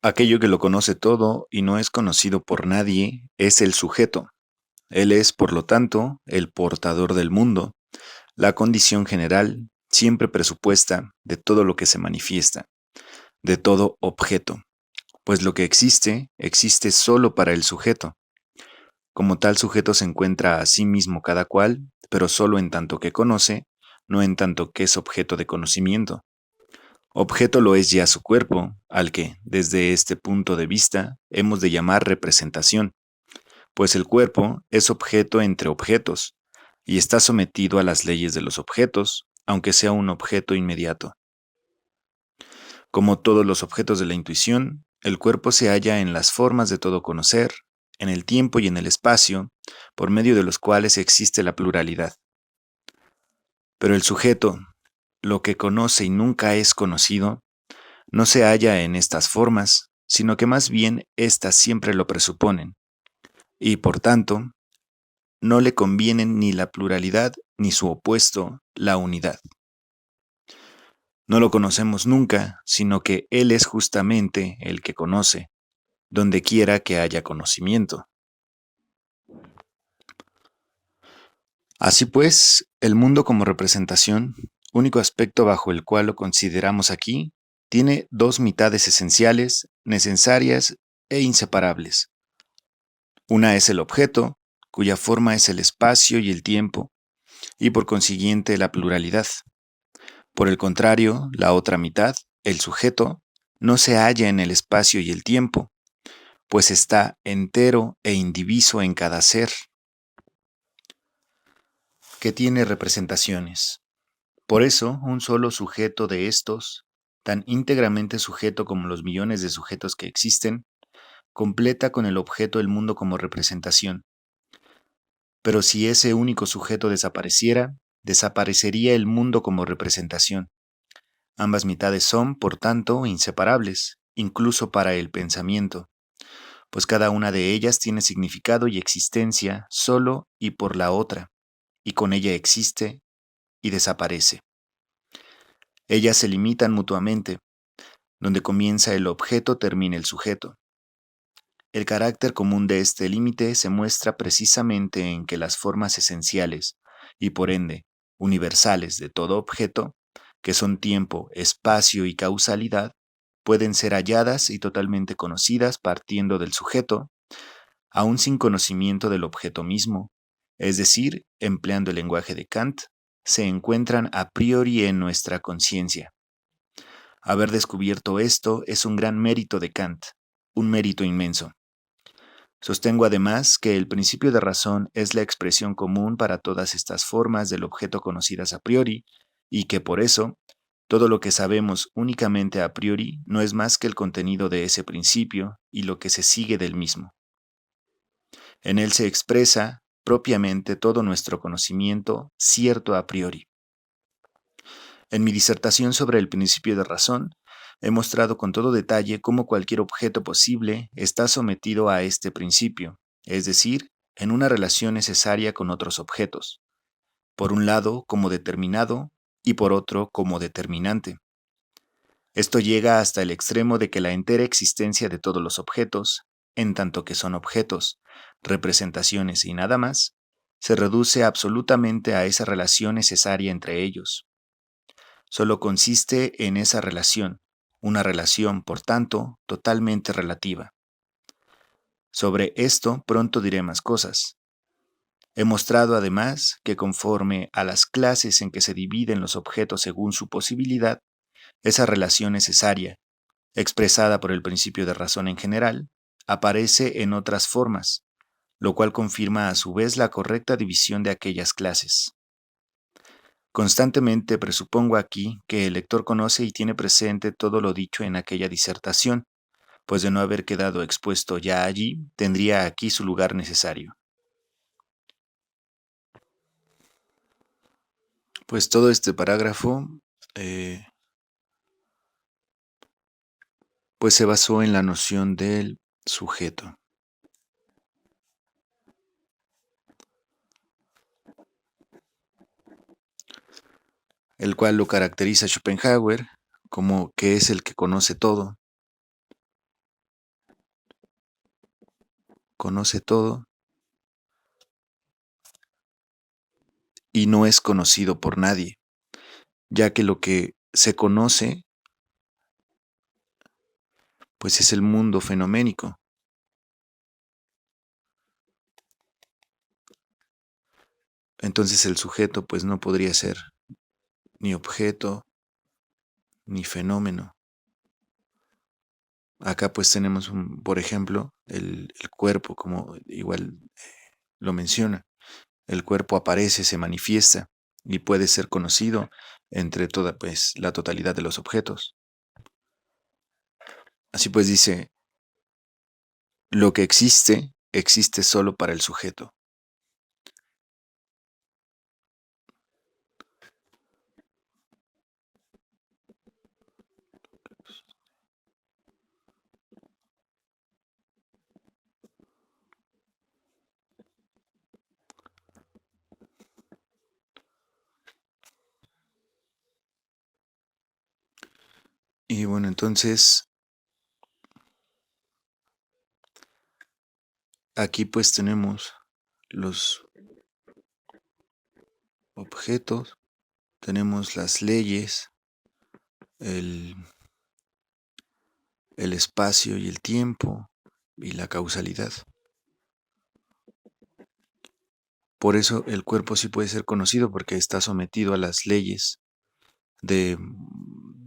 Aquello que lo conoce todo y no es conocido por nadie es el sujeto. Él es, por lo tanto, el portador del mundo, la condición general, siempre presupuesta, de todo lo que se manifiesta, de todo objeto, pues lo que existe, existe solo para el sujeto. Como tal sujeto se encuentra a sí mismo cada cual, pero solo en tanto que conoce, no en tanto que es objeto de conocimiento. Objeto lo es ya su cuerpo, al que, desde este punto de vista, hemos de llamar representación, pues el cuerpo es objeto entre objetos, y está sometido a las leyes de los objetos, aunque sea un objeto inmediato. Como todos los objetos de la intuición, el cuerpo se halla en las formas de todo conocer, en el tiempo y en el espacio, por medio de los cuales existe la pluralidad. Pero el sujeto, lo que conoce y nunca es conocido, no se halla en estas formas, sino que más bien éstas siempre lo presuponen, y por tanto, no le convienen ni la pluralidad ni su opuesto, la unidad. No lo conocemos nunca, sino que Él es justamente el que conoce, donde quiera que haya conocimiento. Así pues, el mundo como representación, único aspecto bajo el cual lo consideramos aquí, tiene dos mitades esenciales, necesarias e inseparables. Una es el objeto, cuya forma es el espacio y el tiempo, y por consiguiente la pluralidad. Por el contrario, la otra mitad, el sujeto, no se halla en el espacio y el tiempo, pues está entero e indiviso en cada ser, que tiene representaciones. Por eso, un solo sujeto de estos, tan íntegramente sujeto como los millones de sujetos que existen, completa con el objeto el mundo como representación. Pero si ese único sujeto desapareciera, desaparecería el mundo como representación. Ambas mitades son, por tanto, inseparables, incluso para el pensamiento, pues cada una de ellas tiene significado y existencia solo y por la otra, y con ella existe y desaparece. Ellas se limitan mutuamente. Donde comienza el objeto termina el sujeto. El carácter común de este límite se muestra precisamente en que las formas esenciales, y por ende, universales de todo objeto, que son tiempo, espacio y causalidad, pueden ser halladas y totalmente conocidas partiendo del sujeto, aun sin conocimiento del objeto mismo, es decir, empleando el lenguaje de Kant, se encuentran a priori en nuestra conciencia. Haber descubierto esto es un gran mérito de Kant, un mérito inmenso. Sostengo además que el principio de razón es la expresión común para todas estas formas del objeto conocidas a priori, y que por eso, todo lo que sabemos únicamente a priori no es más que el contenido de ese principio y lo que se sigue del mismo. En él se expresa propiamente todo nuestro conocimiento cierto a priori. En mi disertación sobre el principio de razón, he mostrado con todo detalle cómo cualquier objeto posible está sometido a este principio, es decir, en una relación necesaria con otros objetos, por un lado como determinado y por otro como determinante. Esto llega hasta el extremo de que la entera existencia de todos los objetos, en tanto que son objetos, representaciones y nada más, se reduce absolutamente a esa relación necesaria entre ellos. Solo consiste en esa relación, una relación, por tanto, totalmente relativa. Sobre esto pronto diré más cosas. He mostrado además que conforme a las clases en que se dividen los objetos según su posibilidad, esa relación necesaria, expresada por el principio de razón en general, aparece en otras formas, lo cual confirma a su vez la correcta división de aquellas clases. Constantemente presupongo aquí que el lector conoce y tiene presente todo lo dicho en aquella disertación, pues de no haber quedado expuesto ya allí, tendría aquí su lugar necesario. Pues todo este parágrafo eh, pues se basó en la noción del sujeto, el cual lo caracteriza Schopenhauer como que es el que conoce todo, conoce todo y no es conocido por nadie, ya que lo que se conoce, pues es el mundo fenoménico. Entonces el sujeto, pues no podría ser ni objeto ni fenómeno. Acá pues tenemos, por ejemplo, el cuerpo, como igual lo menciona. El cuerpo aparece, se manifiesta y puede ser conocido entre toda pues la totalidad de los objetos. Así pues dice, lo que existe, existe solo para el sujeto. Y bueno, entonces aquí pues tenemos los objetos, tenemos las leyes, el, el espacio y el tiempo y la causalidad. Por eso el cuerpo sí puede ser conocido porque está sometido a las leyes de,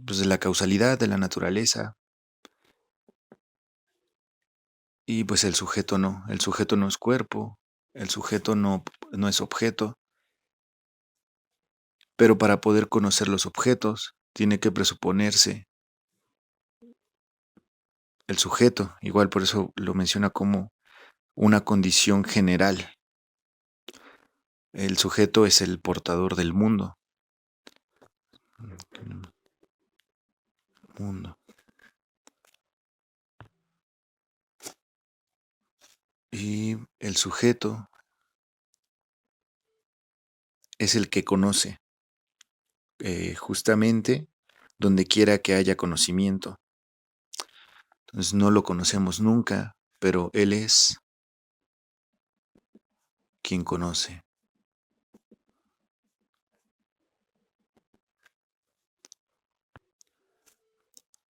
pues, de la causalidad, de la naturaleza. Y pues el sujeto no es cuerpo, el sujeto no es objeto, pero para poder conocer los objetos tiene que presuponerse el sujeto, igual por eso lo menciona como una condición general. El sujeto es el portador del mundo. Mundo. Y el sujeto es el que conoce, justamente donde quiera que haya conocimiento. Entonces no lo conocemos nunca, pero Él es quien conoce.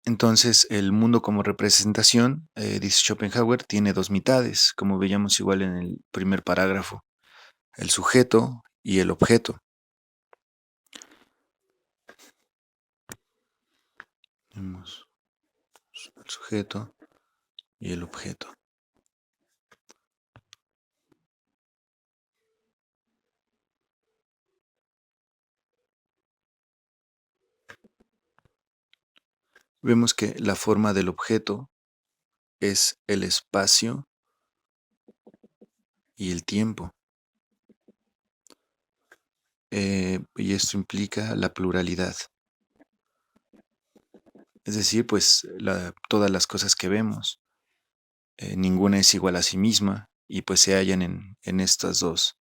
Entonces el mundo como representación, dice Schopenhauer, tiene dos mitades, como veíamos igual en el primer parágrafo, el sujeto y el objeto. Tenemos el sujeto y el objeto. Vemos que la forma del objeto es el espacio y el tiempo. Y esto implica la pluralidad. Es decir, pues todas las cosas que vemos, ninguna es igual a sí misma y pues se hallan en estas dos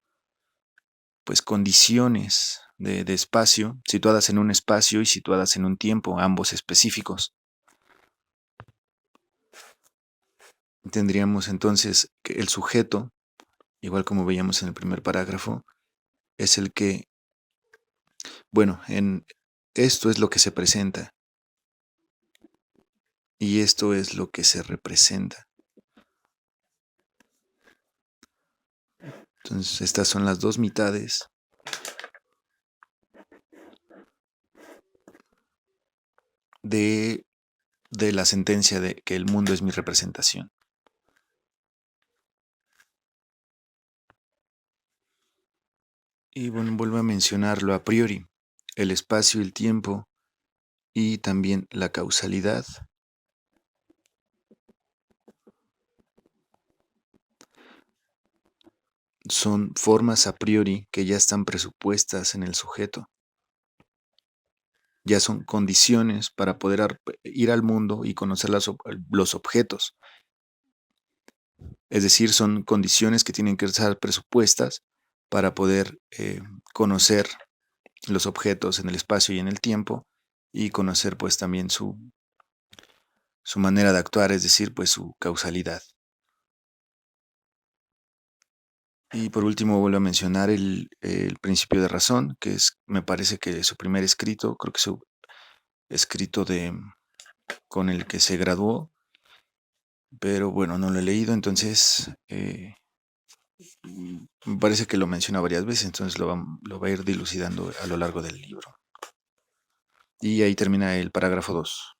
pues condiciones de espacio, situadas en un espacio y situadas en un tiempo, ambos específicos. Tendríamos entonces que el sujeto, igual como veíamos en el primer parágrafo, es el que, bueno, en esto es lo que se presenta y esto es lo que se representa. Entonces, estas son las dos mitades de, de la sentencia de que el mundo es mi representación. Y bueno, vuelvo a mencionarlo a priori, el espacio y el tiempo y también la causalidad son formas a priori que ya están presupuestas en el sujeto. Ya son condiciones para poder ir al mundo y conocer los objetos. Es decir, son condiciones que tienen que estar presupuestas para poder conocer los objetos en el espacio y en el tiempo y conocer pues también su manera de actuar, es decir, pues su causalidad. Y por último vuelvo a mencionar el principio de razón, que es, me parece que su primer escrito, creo que su escrito con el que se graduó, pero bueno, no lo he leído, entonces me parece que lo menciona varias veces, entonces lo va a ir dilucidando a lo largo del libro. Y ahí termina el parágrafo 2.